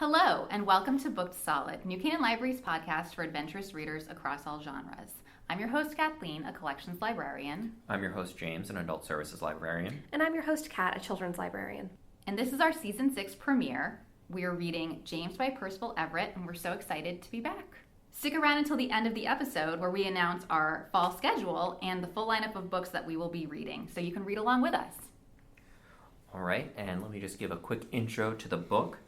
Hello, and welcome to Booked Solid, New Canaan Library's podcast for adventurous readers across all genres. I'm your host, Kathleen, a collections librarian. I'm your host, James, an adult services librarian. And I'm your host, Kat, a children's librarian. And this is our Season 6 premiere. We are reading James by Percival Everett, and we're so excited to be back. Stick around until the end of the episode where we announce our fall schedule and the full lineup of books that we will be reading, so you can read along with us. All right, and let me just give a quick intro to the book.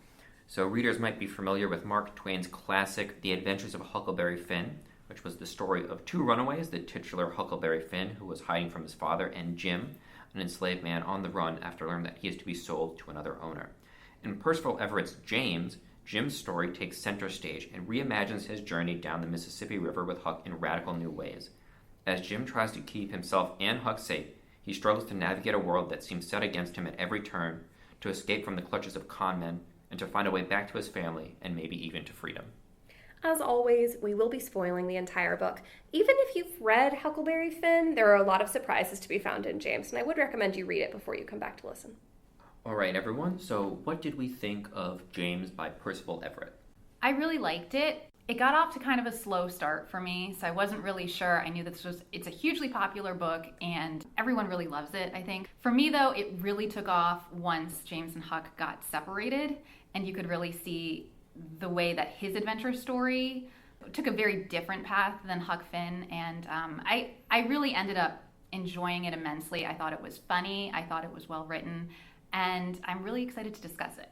So readers might be familiar with Mark Twain's classic, The Adventures of Huckleberry Finn, which was the story of two runaways, the titular Huckleberry Finn, who was hiding from his father, and Jim, an enslaved man on the run after learning that he is to be sold to another owner. In Percival Everett's James, Jim's story takes center stage and reimagines his journey down the Mississippi River with Huck in radical new ways. As Jim tries to keep himself and Huck safe, he struggles to navigate a world that seems set against him at every turn, to escape from the clutches of con men, and to find a way back to his family and maybe even to freedom. As always, we will be spoiling the entire book. Even if you've read Huckleberry Finn, there are a lot of surprises to be found in James, and I would recommend you read it before you come back to listen. All right, everyone, so what did we think of James by Percival Everett? I really liked it. It got off to kind of a slow start for me, so I wasn't really sure. I knew it's a hugely popular book, and everyone really loves it, I think. For me, though, it really took off once James and Huck got separated, and you could really see the way that his adventure story took a very different path than Huck Finn, and I really ended up enjoying it immensely. I thought it was funny, I thought it was well written, and I'm really excited to discuss it.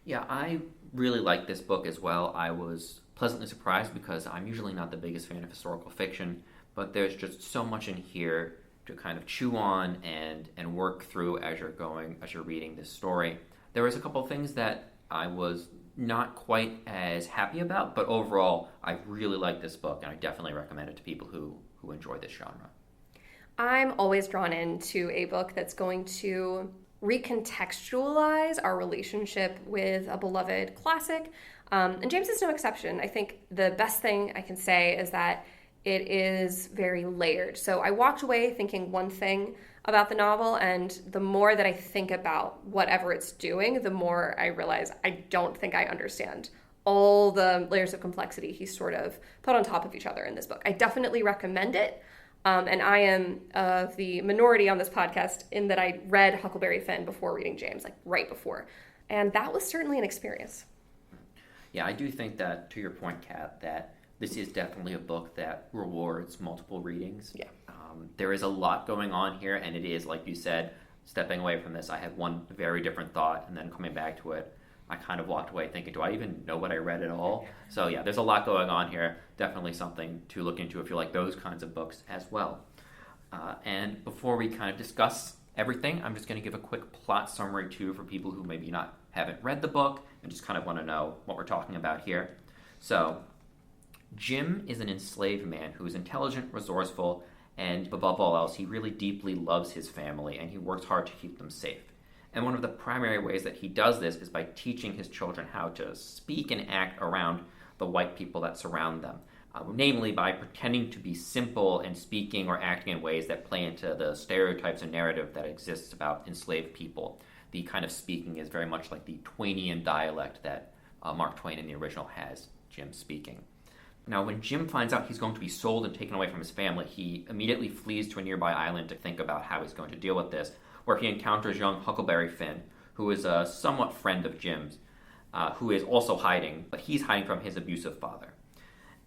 Yeah, I really liked this book as well. I was pleasantly surprised because I'm usually not the biggest fan of historical fiction, but there's just so much in here to kind of chew on and work through as you're reading this story. There was a couple of things that I was not quite as happy about, but overall, I really like this book, and I definitely recommend it to people who enjoy this genre. I'm always drawn into a book that's going to recontextualize our relationship with a beloved classic, and James is no exception. I think the best thing I can say is that it is very layered. So I walked away thinking one thing about the novel, and the more that I think about whatever it's doing, the more I realize I don't think I understand all the layers of complexity he sort of put on top of each other in this book. I definitely recommend it, and I am of the minority on this podcast in that I read Huckleberry Finn before reading James, like right before, and that was certainly an experience. Yeah, I do think that, to your point, Kat, that this is definitely a book that rewards multiple readings. Yeah. There is a lot going on here, and it is, like you said, stepping away from this, I had one very different thought, and then coming back to it, I kind of walked away thinking, do I even know what I read at all? So yeah, there's a lot going on here. Definitely something to look into if you like those kinds of books as well. And before we kind of discuss everything, I'm just going to give a quick plot summary too for people who maybe haven't read the book and just kind of want to know what we're talking about here. So, Jim is an enslaved man who is intelligent, resourceful, and above all else, he really deeply loves his family, and he works hard to keep them safe. And one of the primary ways that he does this is by teaching his children how to speak and act around the white people that surround them, namely by pretending to be simple and speaking or acting in ways that play into the stereotypes and narrative that exists about enslaved people. The kind of speaking is very much like the Twainian dialect that Mark Twain in the original has Jim speaking. Now, when Jim finds out he's going to be sold and taken away from his family, he immediately flees to a nearby island to think about how he's going to deal with this, where he encounters young Huckleberry Finn, who is a somewhat friend of Jim's, who is also hiding, but he's hiding from his abusive father.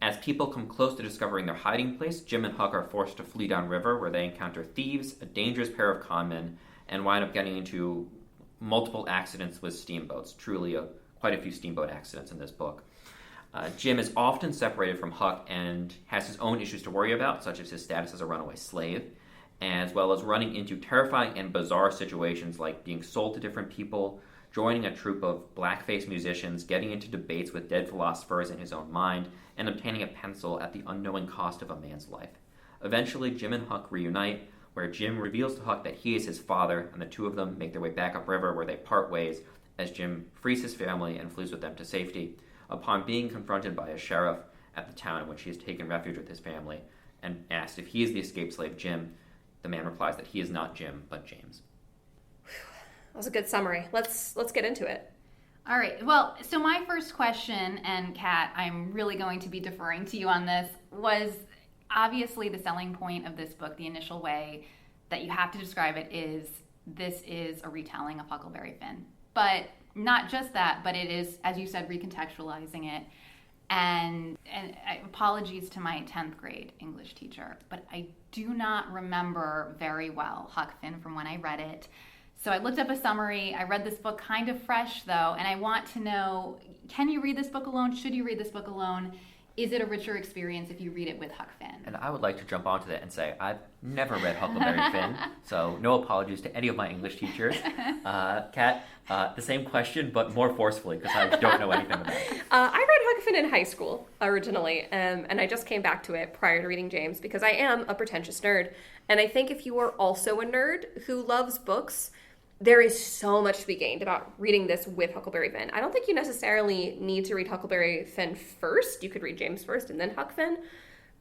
As people come close to discovering their hiding place, Jim and Huck are forced to flee downriver, where they encounter thieves, a dangerous pair of conmen, and wind up getting into multiple accidents with steamboats. Truly quite a few steamboat accidents in this book. Jim is often separated from Huck and has his own issues to worry about, such as his status as a runaway slave, as well as running into terrifying and bizarre situations like being sold to different people, joining a troupe of blackface musicians, getting into debates with dead philosophers in his own mind, and obtaining a pencil at the unknowing cost of a man's life. Eventually, Jim and Huck reunite, where Jim reveals to Huck that he is his father, and the two of them make their way back upriver, where they part ways as Jim frees his family and flees with them to safety. Upon being confronted by a sheriff at the town in which he has taken refuge with his family and asked if he is the escaped slave Jim, the man replies that he is not Jim, but James. That was a good summary. Let's get into it. All right. Well, so my first question, and Kat, I'm really going to be deferring to you on this, was obviously the selling point of this book, the initial way that you have to describe it is this is a retelling of Huckleberry Finn. But not just that, but it is, as you said, recontextualizing it. And apologies to my 10th grade English teacher, but I do not remember very well Huck Finn from when I read it. So I looked up a summary. I read this book kind of fresh, though, and I want to know, can you read this book alone? Should you read this book alone? Is it a richer experience if you read it with Huck Finn? And I would like to jump onto that and say, I've never read Huckleberry Finn, so no apologies to any of my English teachers. Kat, the same question, but more forcefully, because I don't know anything about it. I read Huck Finn in high school, originally, and I just came back to it prior to reading James, because I am a pretentious nerd. And I think if you are also a nerd who loves books, there is so much to be gained about reading this with Huckleberry Finn. I don't think you necessarily need to read Huckleberry Finn first. You could read James first and then Huck Finn.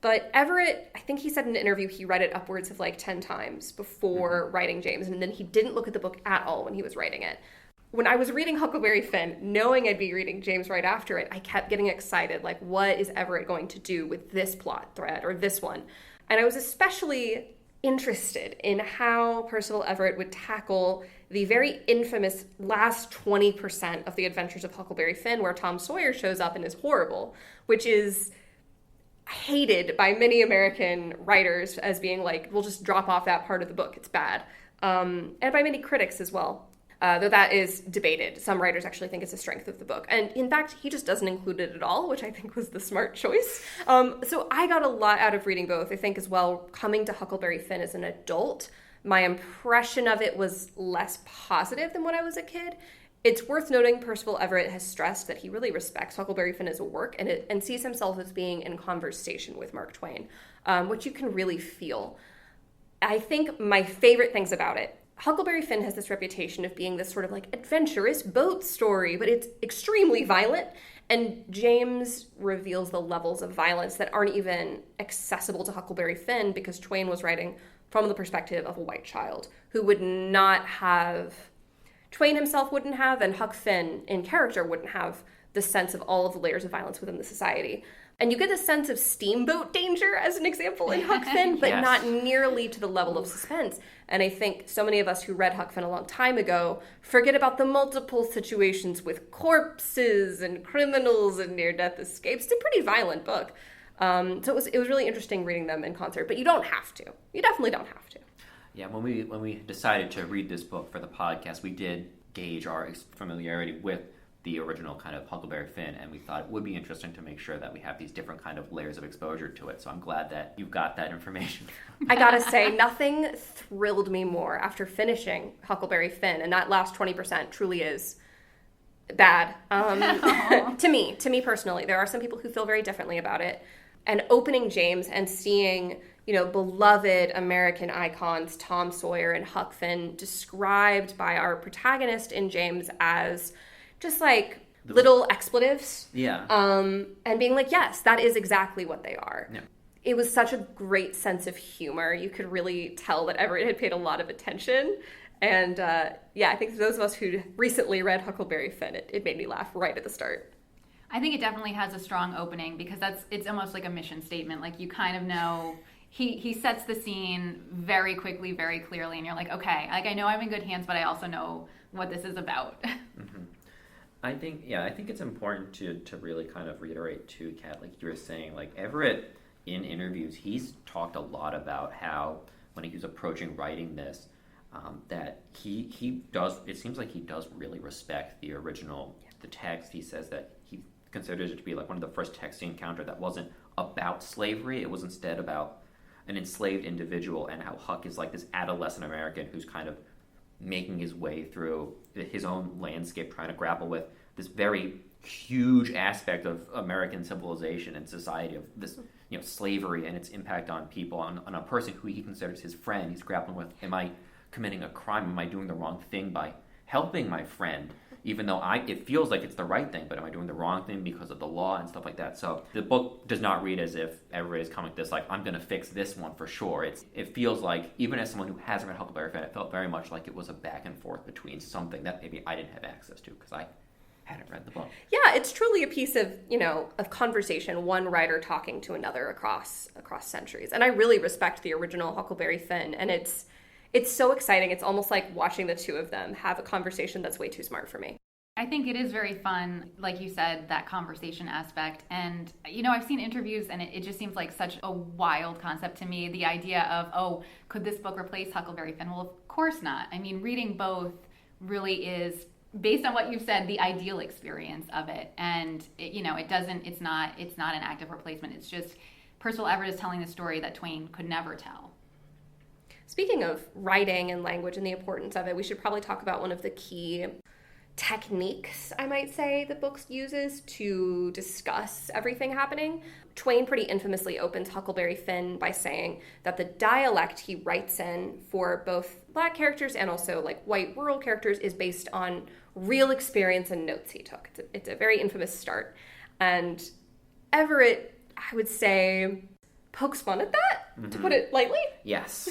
But Everett, I think he said in an interview he read it upwards of like 10 times before writing James, and then he didn't look at the book at all when he was writing it. When I was reading Huckleberry Finn, knowing I'd be reading James right after it, I kept getting excited, like, what is Everett going to do with this plot thread or this one? And I was especially interested in how Percival Everett would tackle the very infamous last 20% of the Adventures of Huckleberry Finn, where Tom Sawyer shows up and is horrible, which is hated by many American writers as being like, we'll just drop off that part of the book, it's bad. And by many critics as well, though that is debated. Some writers actually think it's a strength of the book. And in fact, he just doesn't include it at all, which I think was the smart choice. So I got a lot out of reading both. I think as well, coming to Huckleberry Finn as an adult, my impression of it was less positive than when I was a kid. It's worth noting Percival Everett has stressed that he really respects Huckleberry Finn as a work and sees himself as being in conversation with Mark Twain, which you can really feel. I think my favorite things about it, Huckleberry Finn has this reputation of being this sort of like adventurous boat story, but it's extremely violent. And James reveals the levels of violence that aren't even accessible to Huckleberry Finn because Twain was writing from the perspective of a white child who would not have, Twain himself wouldn't have, and Huck Finn in character wouldn't have the sense of all of the layers of violence within the society. And you get the sense of steamboat danger as an example in Huck Finn, but Yes. not nearly to the level of suspense. And I think so many of us who read Huck Finn a long time ago forget about the multiple situations with corpses and criminals and near-death escapes. It's a pretty violent book. So it was really interesting reading them in concert, but you don't have to. You definitely don't have to. Yeah, when we decided to read this book for the podcast, we did gauge our familiarity with the original kind of Huckleberry Finn, and we thought it would be interesting to make sure that we have these different kind of layers of exposure to it. So I'm glad that you've got that information. I gotta say, nothing thrilled me more after finishing Huckleberry Finn, and that last 20% truly is bad. To me personally. There are some people who feel very differently about it. And opening James and seeing, beloved American icons, Tom Sawyer and Huck Finn, described by our protagonist in James as just like little expletives. Yeah. And being like, yes, that is exactly what they are. Yeah. It was such a great sense of humor. You could really tell that Everett had paid a lot of attention. And I think for those of us who recently read Huckleberry Finn, it made me laugh right at the start. I think it definitely has a strong opening because it's almost like a mission statement. Like you kind of know he sets the scene very quickly, very clearly, and you're like, okay, like I know I'm in good hands, but I also know what this is about. Mm-hmm. I think it's important to really kind of reiterate too, Kat, like you were saying, like Everett in interviews, he's talked a lot about how when he was approaching writing this, that he does, it seems like he does really respect the original, the text. He says that he considers it to be like one of the first texts he encountered that wasn't about slavery. It was instead about an enslaved individual, and how Huck is like this adolescent American who's kind of making his way through his own landscape, trying to grapple with this very huge aspect of American civilization and society, of this, slavery and its impact on people, on a person who he considers his friend. He's grappling with, am I committing a crime? Am I doing the wrong thing by helping my friend? Even though it feels like it's the right thing, but am I doing the wrong thing because of the law and stuff like that? So the book does not read as if Everett is coming to this like, I'm going to fix this one for sure. It feels like, even as someone who hasn't read Huckleberry Finn, it felt very much like it was a back and forth between something that maybe I didn't have access to because I had it's truly a piece of, of conversation, one writer talking to another across centuries. And I really respect the original Huckleberry Finn, and it's so exciting. It's almost like watching the two of them have a conversation that's way too smart for me. I think it is very fun, like you said, that conversation aspect. And, I've seen interviews and it just seems like such a wild concept to me. The idea of, oh, could this book replace Huckleberry Finn? Well, of course not. I mean, reading both really is, based on what you've said, the ideal experience of it. And, it's not an active replacement. It's just Percival Everett is telling the story that Twain could never tell. Speaking of writing and language and the importance of it, we should probably talk about one of the key techniques, I might say, the book uses to discuss everything happening. Twain pretty infamously opens Huckleberry Finn by saying that the dialect he writes in for both Black characters and also like white rural characters is based on real experience and notes he took. It's a very infamous start. And Everett, I would say, pokes fun at that, to put it lightly. Yes.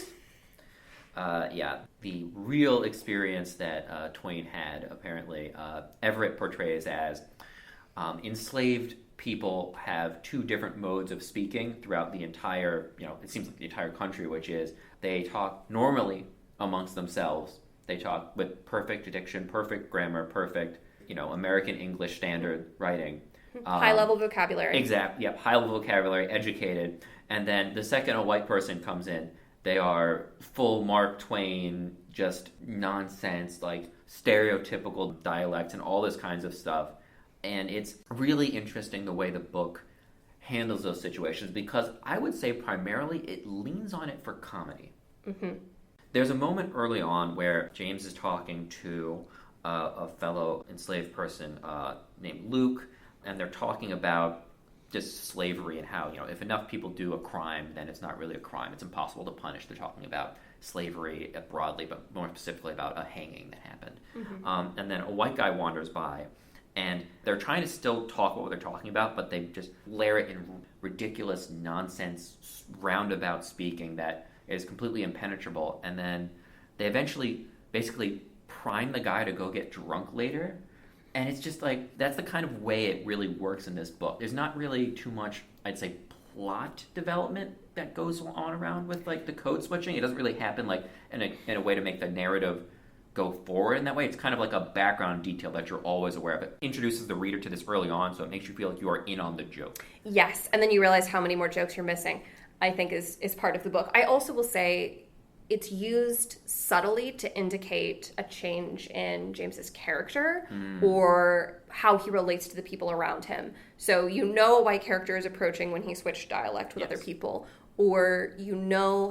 The real experience that Twain had, apparently, Everett portrays as enslaved people have two different modes of speaking throughout the entire, it seems like the entire country, which is they talk normally amongst themselves. They talk with perfect diction, perfect grammar, perfect, American English standard writing. High-level vocabulary. Exactly, yep, high-level vocabulary, educated. And then the second a white person comes in, they are full Mark Twain, just nonsense, like stereotypical dialects and all this kinds of stuff. And it's really interesting the way the book handles those situations, because I would say primarily it leans on it for comedy. Mm-hmm. There's a moment early on where James is talking to a fellow enslaved person named Luke, and they're talking about just slavery and how, if enough people do a crime, then it's not really a crime. It's impossible to punish. They're talking about slavery broadly, but more specifically about a hanging that happened. Mm-hmm. And then a white guy wanders by, and they're trying to still talk about what they're talking about, but they just layer it in ridiculous nonsense, roundabout speaking that is completely impenetrable. And then they eventually basically prime the guy to go get drunk later. And it's just like, that's the kind of way it really works in this book. There's not really too much, I'd say, plot development that goes on around with like the code switching. It doesn't really happen like in a way to make the narrative go forward in that way. It's kind of like a background detail that you're always aware of. It introduces the reader to this early on, so it makes you feel like you are in on the joke. Yes, and then you realize how many more jokes you're missing, I think is part of the book. I also will say it's used subtly to indicate a change in James's character or how he relates to the people around him. So a white character is approaching when he switched dialect with other people, or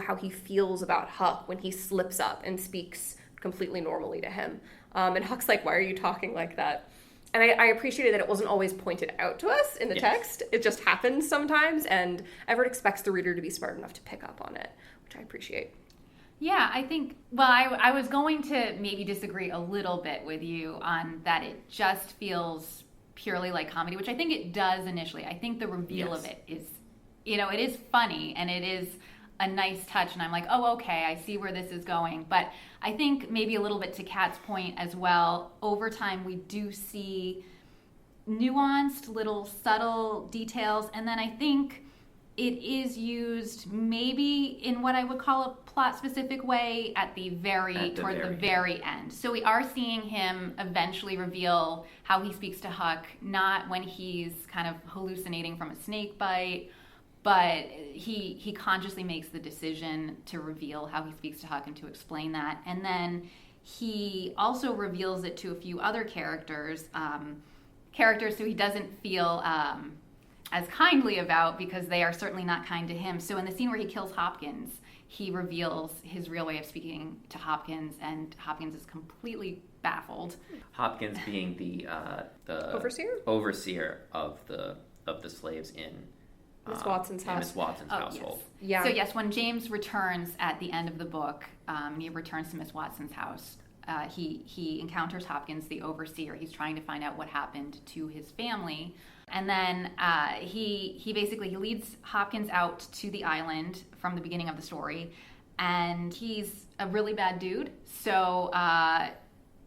how he feels about Huck when he slips up and speaks completely normally to him. And Huck's like, why are you talking like that? And I appreciated that it wasn't always pointed out to us in the text. It just happens sometimes, and Everett expects the reader to be smart enough to pick up on it, which I appreciate. Yeah, I think, I was going to maybe disagree a little bit with you on that it just feels purely like comedy, which I think it does initially. I think the reveal of it is, it is funny and it is a nice touch, and I'm like, oh, okay, I see where this is going. But I think maybe a little bit to Kat's point as well, over time we do see nuanced little subtle details, and then I think it is used maybe in what I would call a plot-specific way towards the very end. So we are seeing him eventually reveal how he speaks to Huck, not when he's kind of hallucinating from a snake bite, but he consciously makes the decision to reveal how he speaks to Huck and to explain that. And then he also reveals it to a few other characters who he doesn't feel as kindly about, because they are certainly not kind to him. So in the scene where he kills Hopkins, he reveals his real way of speaking to Hopkins, and Hopkins is completely baffled. Hopkins being the overseer of the slaves in Miss Watson's house. Miss Watson's household. Yes. Yeah. So yes, when James returns at the end of the book, he returns to Miss Watson's house. He encounters Hopkins, the overseer. He's trying to find out what happened to his family. And then he leads Hopkins out to the island from the beginning of the story, and he's a really bad dude. So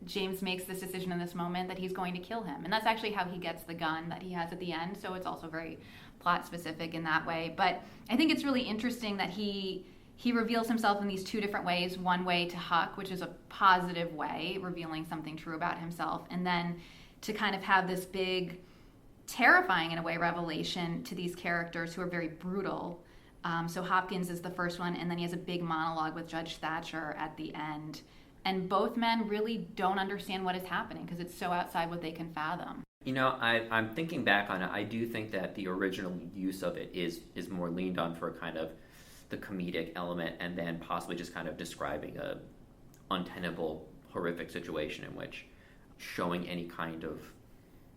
James makes this decision in this moment that he's going to kill him. And that's actually how he gets the gun that he has at the end. So it's also very plot specific in that way. But I think it's really interesting that he reveals himself in these two different ways. One way to Huck, which is a positive way, revealing something true about himself. And then to kind of have this big, terrifying in a way, revelation to these characters who are very brutal. So Hopkins is the first one, and then he has a big monologue with Judge Thatcher at the end. And both men really don't understand what is happening because it's so outside what they can fathom. You know, I'm thinking back on it. I do think that the original use of it is more leaned on for kind of the comedic element, and then possibly just kind of describing a untenable, horrific situation in which showing any kind of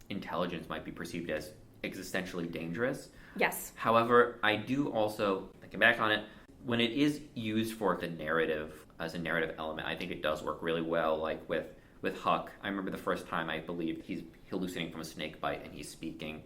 intelligence might be perceived as existentially dangerous. Yes. However, I do also, thinking back on it, when it is used for the narrative, as a narrative element, I think it does work really well. Like with Huck, I remember the first time I believe he's hallucinating from a snake bite and he's speaking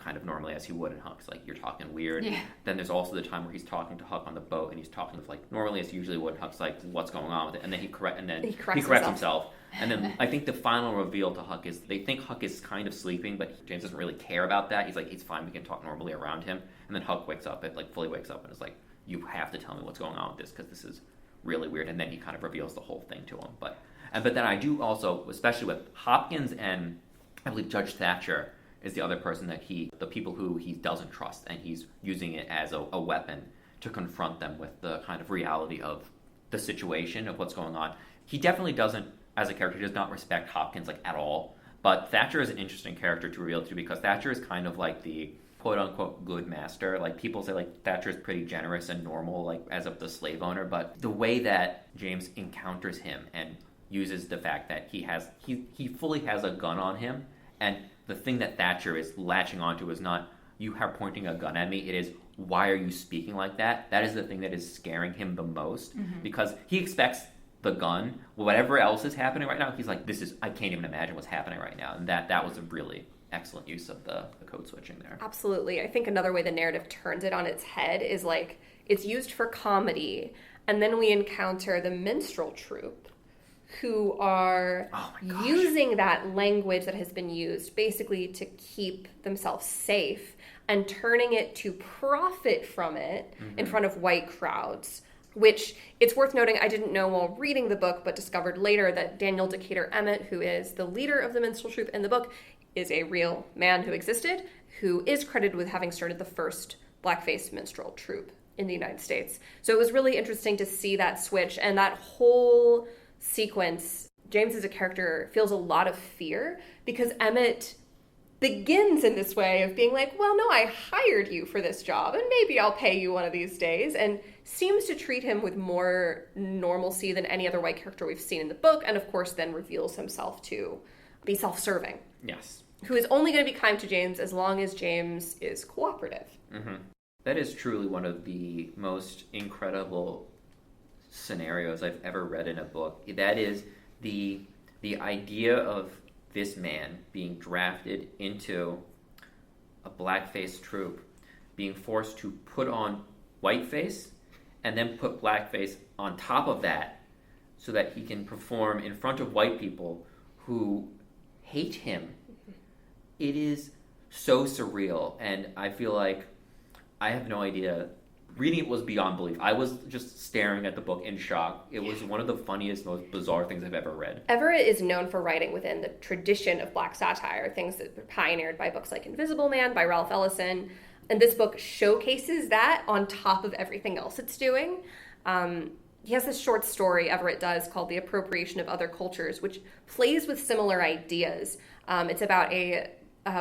kind of normally as he would, and Huck's like, you're talking weird. Yeah. Then there's also the time where he's talking to Huck on the boat and he's talking like normally as he usually would, and Huck's like, what's going on with it? And then he corrects himself. And then I think the final reveal to Huck is they think Huck is kind of sleeping, but James doesn't really care about that. He's like, it's fine, we can talk normally around him. And then Huck fully wakes up and is like, you have to tell me what's going on with this because this is really weird. And then he kind of reveals the whole thing to him. But then I do also, especially with Hopkins and I believe Judge Thatcher is the other person that the people who he doesn't trust, and he's using it as a weapon to confront them with the kind of reality of the situation of what's going on. He definitely doesn't, as a character, does not respect Hopkins like at all. But Thatcher is an interesting character to reveal to because Thatcher is kind of like the quote unquote good master. Like people say like Thatcher is pretty generous and normal, like as of the slave owner, but the way that James encounters him and uses the fact that he fully has a gun on him, and the thing that Thatcher is latching onto is not, you are pointing a gun at me, it is, why are you speaking like that? That is the thing that is scaring him the most, because he expects the gun, whatever else is happening right now, he's like, I can't even imagine what's happening right now. And that was a really excellent use of the code switching there. Absolutely. I think another way the narrative turns it on its head is like, it's used for comedy, and then we encounter the minstrel troupe, who are using that language that has been used basically to keep themselves safe and turning it to profit from it in front of white crowds, which it's worth noting, I didn't know while reading the book, but discovered later that Daniel Decatur Emmett, who is the leader of the minstrel troupe in the book, is a real man who existed, who is credited with having started the first blackface minstrel troupe in the United States. So it was really interesting to see that switch, and that whole sequence. James as a character feels a lot of fear because Emmett begins in this way of being like, well, no, I hired you for this job and maybe I'll pay you one of these days, and seems to treat him with more normalcy than any other white character we've seen in the book, and of course then reveals himself to be self-serving. Yes. Who is only going to be kind to James as long as James is cooperative. That is truly one of the most incredible scenarios I've ever read in a book. That is the idea of this man being drafted into a blackface troupe, being forced to put on whiteface and then put blackface on top of that so that he can perform in front of white people who hate him. It is so surreal, and I feel like I have no idea. Reading it was beyond belief. I was just staring at the book in shock. It was one of the funniest, most bizarre things I've ever read. Everett is known for writing within the tradition of black satire, things that were pioneered by books like Invisible Man by Ralph Ellison. And this book showcases that on top of everything else it's doing. He has this short story, Everett does, called The Appropriation of Other Cultures, which plays with similar ideas. It's about a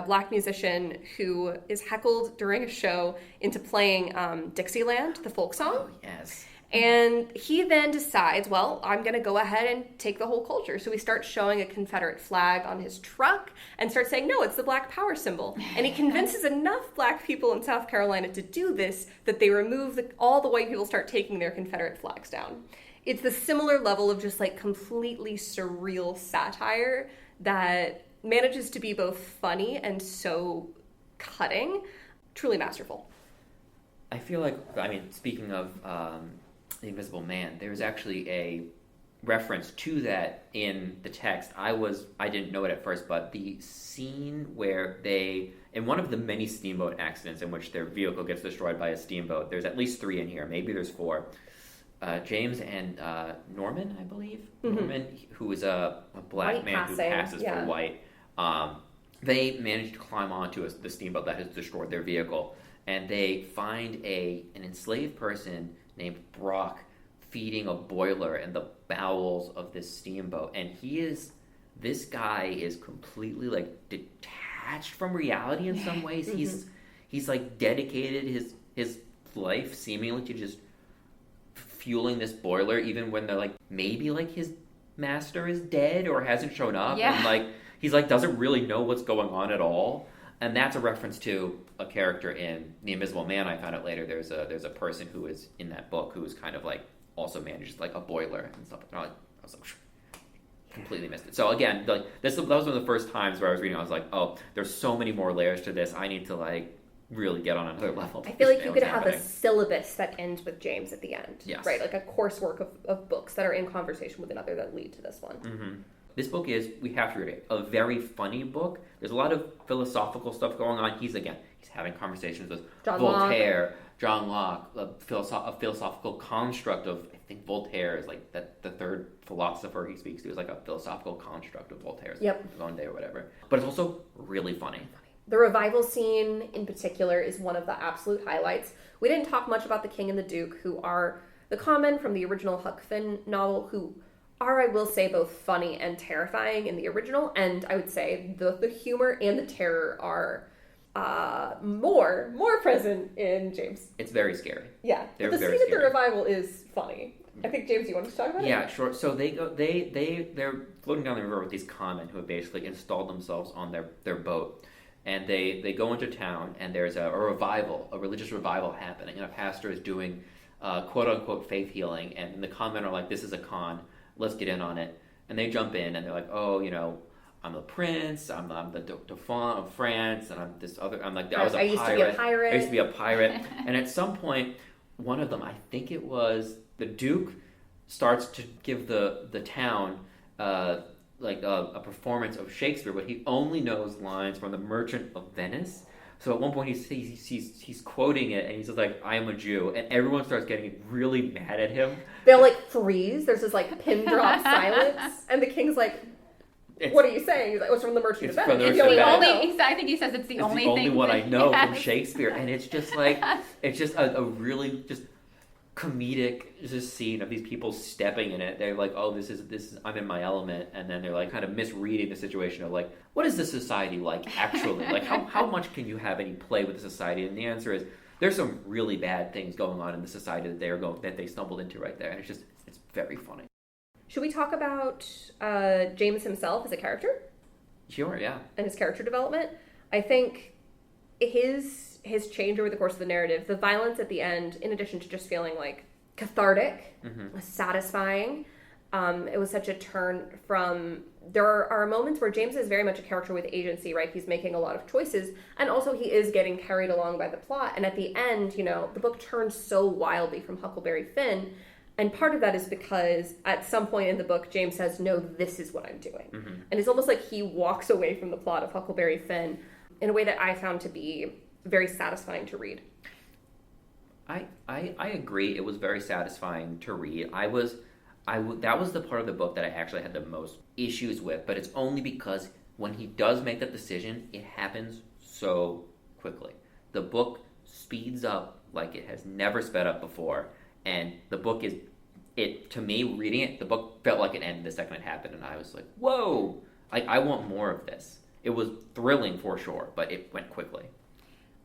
black musician who is heckled during a show into playing Dixieland, the folk song. Oh, yes. And he then decides, well, I'm going to go ahead and take the whole culture. So he starts showing a Confederate flag on his truck and starts saying, no, it's the Black Power symbol. And he convinces enough black people in South Carolina to do this that they remove all the white people start taking their Confederate flags down. It's the similar level of just like completely surreal satire that manages to be both funny and so cutting. Truly masterful. I feel like, speaking of The Invisible Man, there's actually a reference to that in the text. I didn't know it at first, but the scene where in one of the many steamboat accidents in which their vehicle gets destroyed by a steamboat, there's at least 3 in here, maybe there's 4. James and Norman, I believe. Mm-hmm. Norman, who is a black white man who passes for white. They manage to climb onto the steamboat that has destroyed their vehicle, and they find an enslaved person named Brock feeding a boiler in the bowels of this steamboat. And this guy is completely like detached from reality in some ways. Mm-hmm. He's like dedicated his life seemingly to just fueling this boiler, even when they're like, maybe like his master is dead or hasn't shown up. Yeah. And like he's like doesn't really know what's going on at all. And that's a reference to a character in The Invisible Man. I found out later there's a person who is in that book who is kind of like also manages like a boiler and stuff. And I was like completely missed it. So again, like that was one of the first times where I was reading. I was like, oh, there's so many more layers to this. I need to like really get on another level. I feel like you could have a syllabus that ends with James at the end. Yes. Right? Like a coursework of books that are in conversation with another that lead to this one. Mm-hmm. This book is, we have to read it, a very funny book. There's a lot of philosophical stuff going on. He's having conversations with Voltaire, John Locke, a philosophical construct of, I think Voltaire is like the third philosopher he speaks to is like a philosophical construct of Voltaire's own day or whatever. But it's also really funny. The revival scene in particular is one of the absolute highlights. We didn't talk much about the King and the Duke, who are the common from the original Huck Finn novel, who are, I will say, both funny and terrifying in the original, and I would say the humor and the terror are more present in James. It's very scary. Yeah, but the scene at the revival is funny. I think, James, you wanted to talk about it? Yeah, sure. So they're floating down the river with these conmen who have basically installed themselves on their boat. And they go into town, and there's a religious revival happening, and a pastor is doing quote-unquote faith healing, and the conmen are like, this is a con, let's get in on it. And they jump in, and they're like, oh, I'm a prince, I'm the Dauphin of France, and I'm this other, I'm like, I used to be a pirate. I used to be a pirate. And at some point, one of them, I think it was the Duke, starts to give the town a performance of Shakespeare, but he only knows lines from The Merchant of Venice. So at one point he's quoting it, and he's just like, I am a Jew, and everyone starts getting really mad at him. They'll like freeze. There's this like pin drop silence, and the king's like, what are you saying? He's like, it's from The Merchant of Venice. I think he says it's the only one I know from Shakespeare, and it's just like it's just a really just comedic just scene of these people stepping in it. They're like, oh, this is I'm in my element, and then they're like kind of misreading the situation of like, what is this society like actually? Like how much can you have any play with the society? And the answer is there's some really bad things going on in the society that they stumbled into right there, and it's very funny. Should we talk about James himself as a character? Sure, yeah. And his character development? I think his change over the course of the narrative, the violence at the end, in addition to just feeling like cathartic, satisfying, it was such a turn from... There are moments where James is very much a character with agency, right? He's making a lot of choices, and also he is getting carried along by the plot. And at the end, the book turns so wildly from Huckleberry Finn, and part of that is because at some point in the book, James says, no, this is what I'm doing. Mm-hmm. And it's almost like he walks away from the plot of Huckleberry Finn in a way that I found to be very satisfying to read. I agree. It was very satisfying to read. That was the part of the book that I actually had the most issues with, but it's only because when he does make that decision, it happens so quickly. The book speeds up like it has never sped up before, and the book to me, reading it, the book felt like it ended the second it happened, and I was like, whoa, I want more of this. It was thrilling for sure, but it went quickly.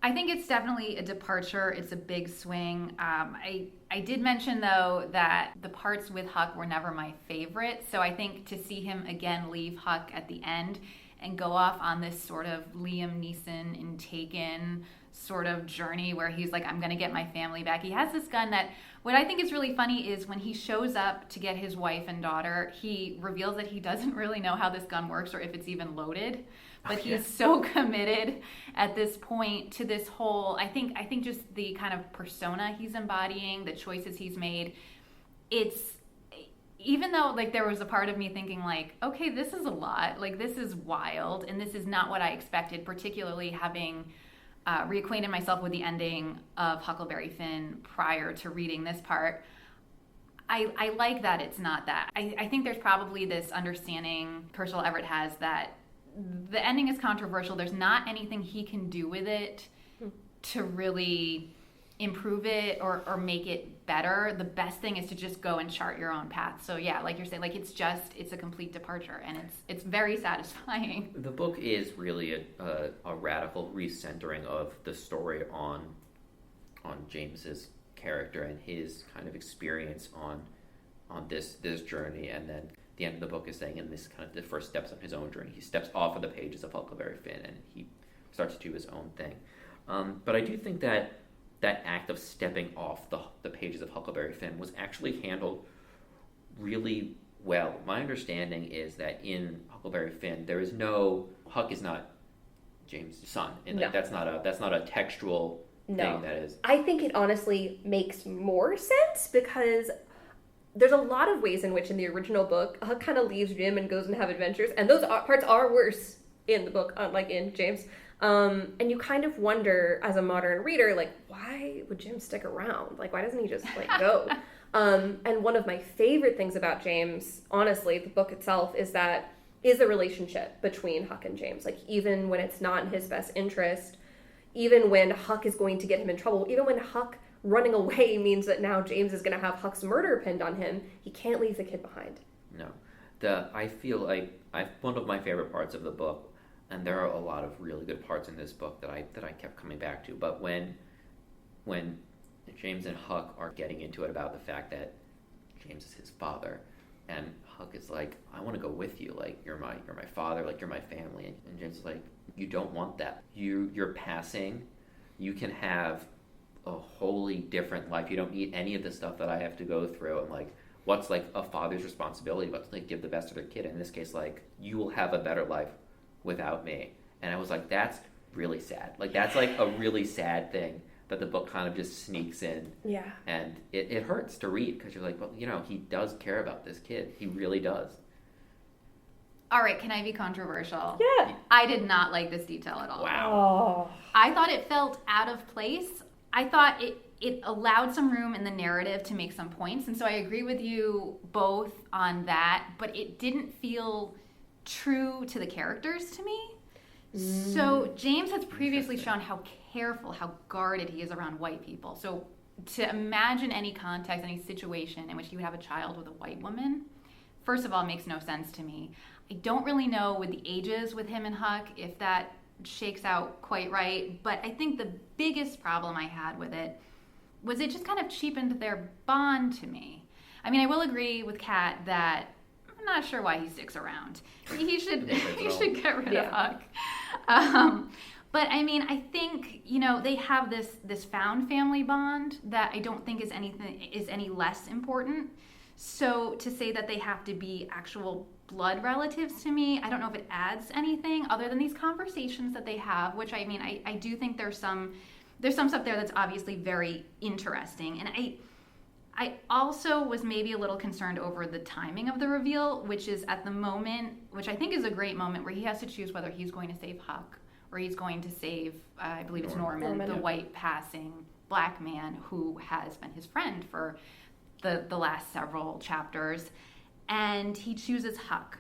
I think it's definitely a departure. It's a big swing. I did mention, though, that the parts with Huck were never my favorite. So I think to see him again leave Huck at the end and go off on this sort of Liam Neeson in Taken sort of journey where he's like, I'm going to get my family back. He has this gun that, what I think is really funny is when he shows up to get his wife and daughter, he reveals that he doesn't really know how this gun works or if it's even loaded. But he's so committed at this point to this whole, I think just the kind of persona he's embodying, the choices he's made, it's even though like there was a part of me thinking like, okay, this is a lot, like this is wild, and this is not what I expected, particularly having reacquainted myself with the ending of Huckleberry Finn prior to reading this part. I like that it's not that. I think there's probably this understanding Percival Everett has that the ending is controversial. There's not anything he can do with it to really improve it or make it better. The best thing is to just go and chart your own path. So yeah, like you're saying, like it's a complete departure, and it's very satisfying. The book is really a radical recentering of the story on James's character and his kind of experience on this journey, and then the end of the book is saying, in this kind of the first steps on his own journey, he steps off of the pages of Huckleberry Finn and he starts to do his own thing. But I do think that act of stepping off the pages of Huckleberry Finn was actually handled really well. My understanding is that in Huckleberry Finn, Huck is not James' son, and like, that's not a textual thing. That is, I think it honestly makes more sense because there's a lot of ways in which in the original book Huck kind of leaves Jim and goes and have adventures, and those parts are worse in the book, unlike in James. And you kind of wonder as a modern reader, like, why would Jim stick around? Like, why doesn't he just like go? And one of my favorite things about James, honestly, the book itself, is the relationship between Huck and James. Like, even when it's not in his best interest, even when Huck is going to get him in trouble, even when Huck running away means that now James is going to have Huck's murder pinned on him, he can't leave the kid behind. No. I feel like one of my favorite parts of the book, and there are a lot of really good parts in this book that I kept coming back to, but when James and Huck are getting into it about the fact that James is his father, and Huck is like, I want to go with you, like you're my father, like you're my family, and James is like, you don't want that. You're passing. You can have a wholly different life. You don't need any of the stuff that I have to go through. And like, what's like a father's responsibility? What's like give the best to their kid? In this case, like, you will have a better life without me. And I was like, that's really sad. Like, that's like a really sad thing that the book kind of just sneaks in. Yeah. And it hurts to read because you're like, well, he does care about this kid. He really does. All right, can I be controversial? Yeah. I did not like this detail at all. Wow. Oh. I thought it felt out of place. I thought it allowed some room in the narrative to make some points, and so I agree with you both on that, but it didn't feel true to the characters to me. So James has previously shown how careful, how guarded he is around white people. So to imagine any context, any situation in which he would have a child with a white woman, first of all, makes no sense to me. I don't really know with the ages with him and Huck if that shakes out quite right, but I think the biggest problem I had with it was it just kind of cheapened their bond to me. I mean, I will agree with Kat that I'm not sure why he sticks around. He should get rid of Huck. But I mean, I think, they have this found family bond that I don't think is any less important. So to say that they have to be actual blood relatives to me, I don't know if it adds anything other than these conversations that they have, which I mean, I do think there's some stuff there that's obviously very interesting. And I also was maybe a little concerned over the timing of the reveal, which is at the moment, which I think is a great moment, where he has to choose whether he's going to save Huck or he's going to save, I believe it's Norman, the white passing black man who has been his friend for the last several chapters. And he chooses Huck.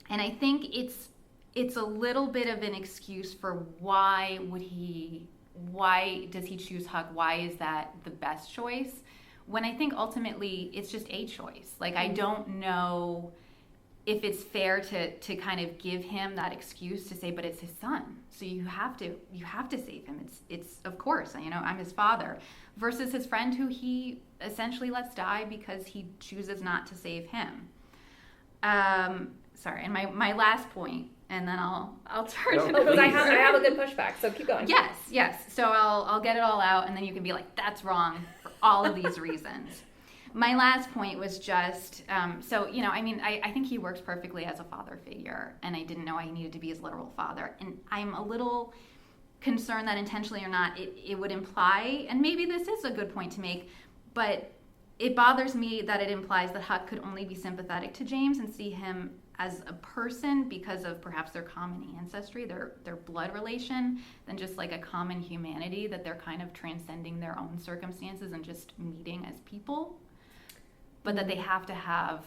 And I think it's a little bit of an excuse for why does he choose Huck? Why is that the best choice? When I think ultimately it's just a choice. Like, I don't know if it's fair to kind of give him that excuse to say, but it's his son, so you have to save him. It's of course, I'm his father, versus his friend who he essentially lets die because he chooses not to save him. Sorry, and my last point, and then I'll turn it over. Because I have a good pushback, so keep going. Yes. So I'll get it all out, and then you can be like, that's wrong for all of these reasons. My last point was just, I think he works perfectly as a father figure, and I didn't know I needed to be his literal father. And I'm a little concerned that intentionally or not, it would imply, and maybe this is a good point to make, but It bothers me that it implies that Huck could only be sympathetic to James and see him as a person because of perhaps their common ancestry, their blood relation, than just like a common humanity, that they're kind of transcending their own circumstances and just meeting as people, but that they have to have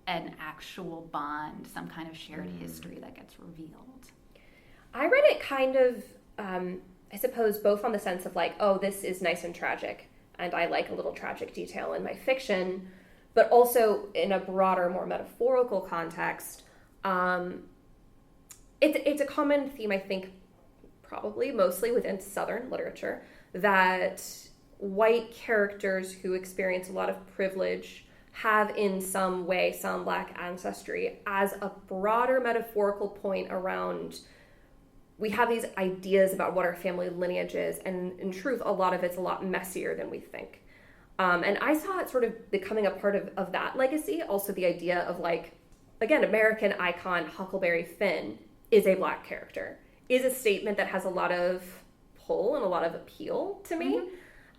an actual bond, some kind of shared history that gets revealed. I read it kind of, I suppose, both on the sense of like, oh, this is nice and tragic, and I like a little tragic detail in my fiction, but also in a broader, more metaphorical context. It's a common theme, I think, probably mostly within Southern literature, that white characters who experience a lot of privilege have in some way some Black ancestry as a broader metaphorical point around, we have these ideas about what our family lineage is, and in truth, a lot of it's a lot messier than we think. And I saw it sort of becoming a part of that legacy. Also the idea of like, again, American icon Huckleberry Finn is a Black character, is a statement that has a lot of pull and a lot of appeal to me.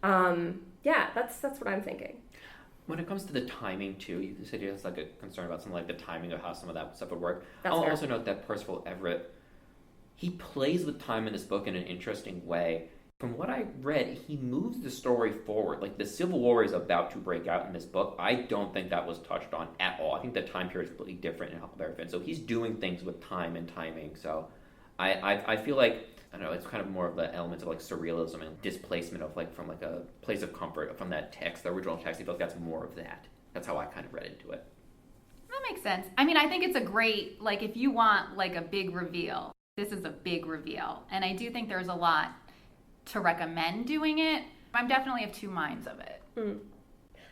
Yeah, that's what I'm thinking. When it comes to the timing, too, you said you have like a concern about something like the timing of how some of that stuff would work. That's I'll fair. also note that Percival Everett, he plays with time in this book in an interesting way. From what I read, he moves the story forward. Like, the Civil War is about to break out in this book. I don't think that was touched on at all. I think the time period is completely different in Huckleberry Finn. So he's doing things with time and timing. So I feel like, I don't know, it's kind of more of the elements of like surrealism and displacement of like from like a place of comfort from that text, the original text. I feel like that's more of that. That's how I kind of read into it. That makes sense. I mean, I think it's a great, like, if you want like a big reveal, this is a big reveal. And I do think there's a lot to recommend doing it. I'm definitely of two minds of it.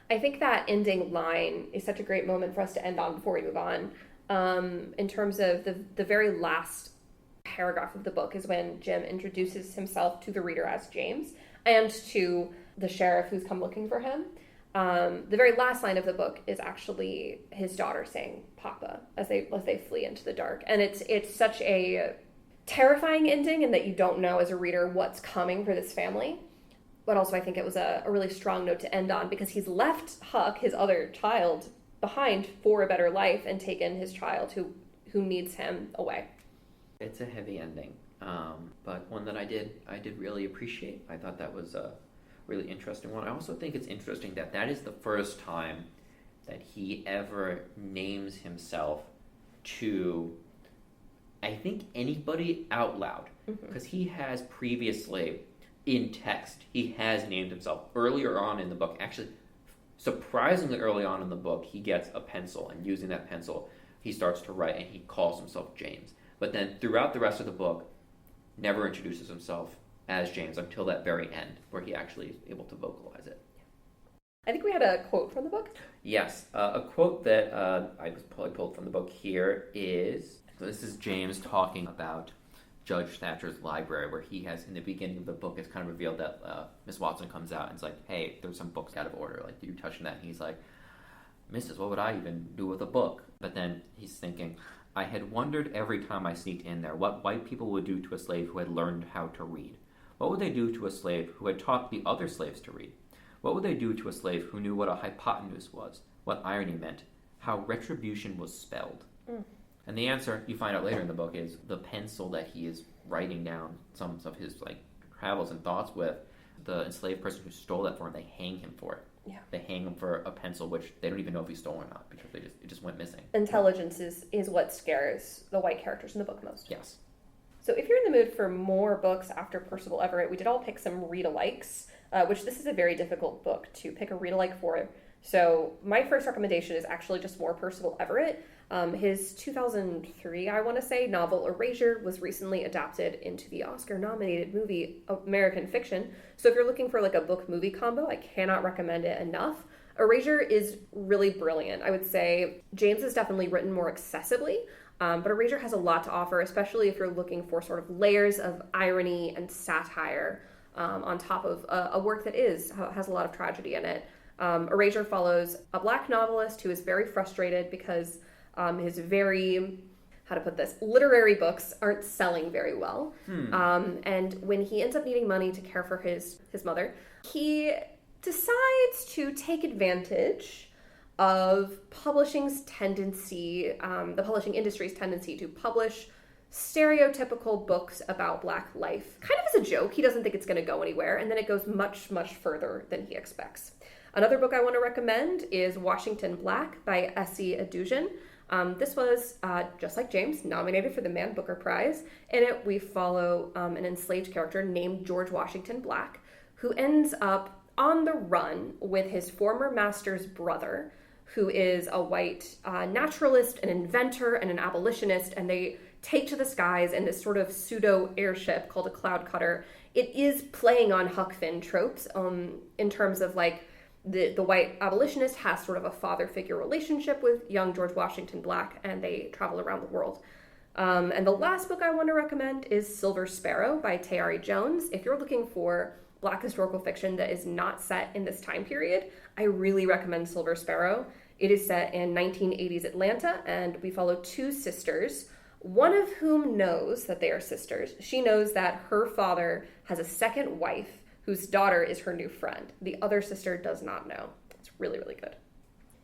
I think that ending line is such a great moment for us to end on before we move on. In terms of the very last paragraph of the book is when Jim introduces himself to the reader as James and to the sheriff who's come looking for him. The very last line of the book is actually his daughter saying "Papa" as they flee into the dark, and it's such a terrifying ending in that you don't know as a reader what's coming for this family. But also I think it was a really strong note to end on, because he's left Huck, his other child, behind for a better life and taken his child who needs him away. It's a heavy ending, but one that I did really appreciate. I thought that was a really interesting one. I also think it's interesting that is the first time that he ever names himself to, I think, anybody out loud, because he has previously, in text, he has named himself earlier on in the book. Actually, surprisingly early on in the book, he gets a pencil, and using that pencil, he starts to write, and he calls himself James. But then throughout the rest of the book, never introduces himself as James until that very end, where he actually is able to vocalize it. I think we had a quote from the book. Yes, a quote that I was probably pulled from the book here is, so this is James talking about Judge Thatcher's library, where he has, in the beginning of the book, it's kind of revealed that Miss Watson comes out and it's like, hey, there's some books out of order, like, you're touching that. And he's like, Mrs., what would I even do with a book? But then he's thinking, I had wondered every time I sneaked in there what white people would do to a slave who had learned how to read. What would they do to a slave who had taught the other slaves to read? What would they do to a slave who knew what a hypotenuse was, what irony meant, how retribution was spelled? And the answer, you find out later in the book, is the pencil that he is writing down some of his like travels and thoughts with. The enslaved person who stole that for him, they hang him for it. Yeah. They hang him for a pencil, which they don't even know if he stole or not, because it just went missing. Intelligence is what scares the white characters in the book most. Yes. So if you're in the mood for more books after Percival Everett, we did all pick some read-alikes, which this is a very difficult book to pick a read-alike for. So my first recommendation is actually just more Percival Everett. His 2003, I want to say, novel Erasure was recently adapted into the Oscar-nominated movie American Fiction. So if you're looking for like a book-movie combo, I cannot recommend it enough. Erasure is really brilliant. I would say James is definitely written more accessibly, but Erasure has a lot to offer, especially if you're looking for sort of layers of irony and satire on top of a work that has a lot of tragedy in it. Erasure follows a Black novelist who is very frustrated because his very, how to put this, literary books aren't selling very well. And when he ends up needing money to care for his mother, he decides to take advantage of publishing's tendency, the publishing industry's tendency to publish stereotypical books about Black life. Kind of as a joke. He doesn't think it's going to go anywhere, and then it goes much, much further than he expects. Another book I want to recommend is Washington Black by Essie Adujan. This was, just like James, nominated for the Man Booker Prize. In it, we follow an enslaved character named George Washington Black, who ends up on the run with his former master's brother, who is a white naturalist, an inventor, and an abolitionist, and they take to the skies in this sort of pseudo-airship called a cloud cutter. It is playing on Huck Finn tropes in terms of like the white abolitionist has sort of a father figure relationship with young George Washington Black, and they travel around the world. And the last book I want to recommend is Silver Sparrow by Tayari Jones. If you're looking for Black historical fiction that is not set in this time period, I really recommend Silver Sparrow. It is set in 1980s Atlanta, and we follow two sisters, one of whom knows that they are sisters. She knows that her father has a second wife whose daughter is her new friend. The other sister does not know. It's really, really good.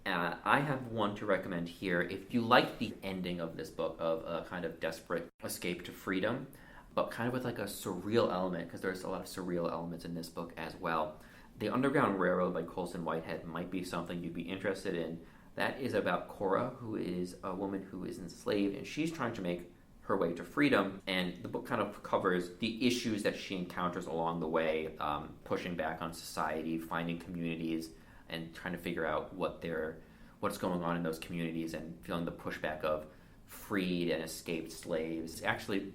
I have one to recommend here. If you like the ending of this book of a kind of desperate escape to freedom, but kind of with like a surreal element, because there's a lot of surreal elements in this book as well. The Underground Railroad by Colson Whitehead might be something you'd be interested in. That is about Cora, who is a woman who is enslaved, and she's trying to make her way to freedom. And the book kind of covers the issues that she encounters along the way, pushing back on society, finding communities, and trying to figure out what's going on in those communities, and feeling the pushback of freed and escaped slaves. It's actually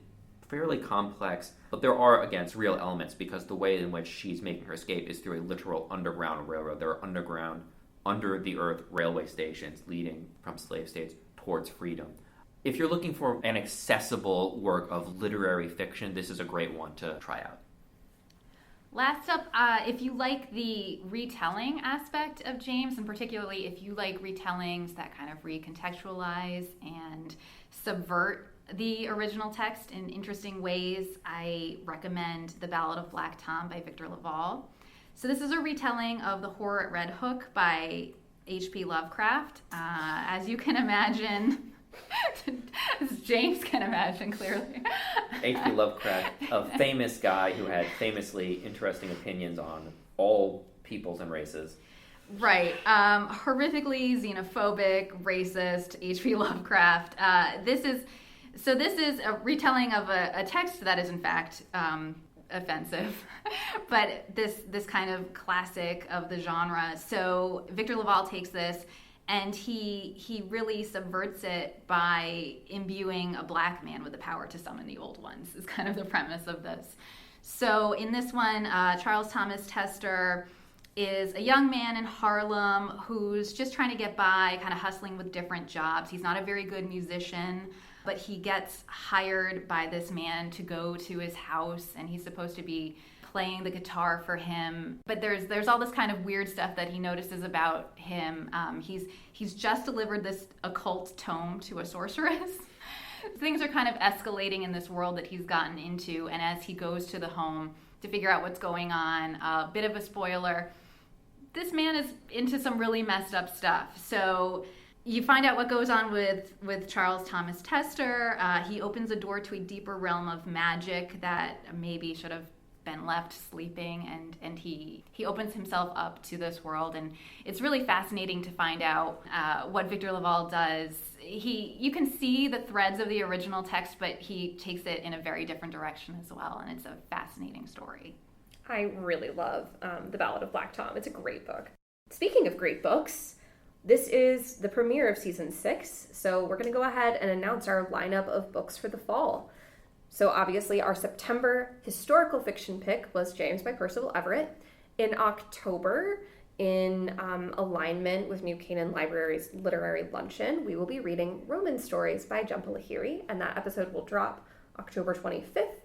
fairly complex, but there are, again, real elements, because the way in which she's making her escape is through a literal underground railroad. There are underground, under-the-earth railway stations leading from slave states towards freedom. If you're looking for an accessible work of literary fiction, this is a great one to try out. Last up, if you like the retelling aspect of James, and particularly if you like retellings that kind of recontextualize and subvert the original text in interesting ways, I recommend The Ballad of Black Tom by Victor LaValle. So this is a retelling of The Horror at Red Hook by H.P. Lovecraft. As you can imagine, as James can imagine, clearly. H.P. Lovecraft, a famous guy who had famously interesting opinions on all peoples and races. Right. Horrifically xenophobic, racist, H.P. Lovecraft. This is a retelling of a text that is, in fact, offensive, but this kind of classic of the genre. So Victor LaValle takes this and he really subverts it by imbuing a black man with the power to summon the old ones, is kind of the premise of this. So in this one, Charles Thomas Tester is a young man in Harlem who's just trying to get by, kind of hustling with different jobs. He's not a very good musician, but he gets hired by this man to go to his house, and he's supposed to be playing the guitar for him. But there's all this kind of weird stuff that he notices about him. He's just delivered this occult tome to a sorceress. Things are kind of escalating in this world that he's gotten into, and as he goes to the home to figure out what's going on, a bit of a spoiler, this man is into some really messed up stuff. So you find out what goes on with Charles Thomas Tester. He opens a door to a deeper realm of magic that maybe should have been left sleeping, and he opens himself up to this world, and it's really fascinating to find out what Victor LaValle does. You can see the threads of the original text, but he takes it in a very different direction as well, and it's a fascinating story. I really love The Ballad of Black Tom. It's a great book. Speaking of great books, this is the premiere of season 6, so we're going to go ahead and announce our lineup of books for the fall. So obviously our September historical fiction pick was James by Percival Everett. In October, in alignment with New Canaan Library's Literary Luncheon, we will be reading Roman Stories by Jhumpa Lahiri, and that episode will drop October 25th.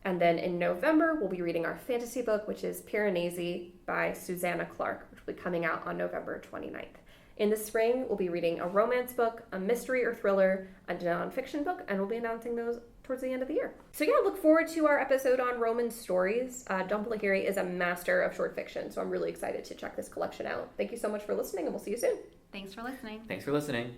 And then in November, we'll be reading our fantasy book, which is Piranesi by Susanna Clark, which will be coming out on November 29th. In the spring, we'll be reading a romance book, a mystery or thriller, a nonfiction book, and we'll be announcing those towards the end of the year. So yeah, look forward to our episode on Roman stories. John Lahiri is a master of short fiction, so I'm really excited to check this collection out. Thank you so much for listening, and we'll see you soon. Thanks for listening. Thanks for listening.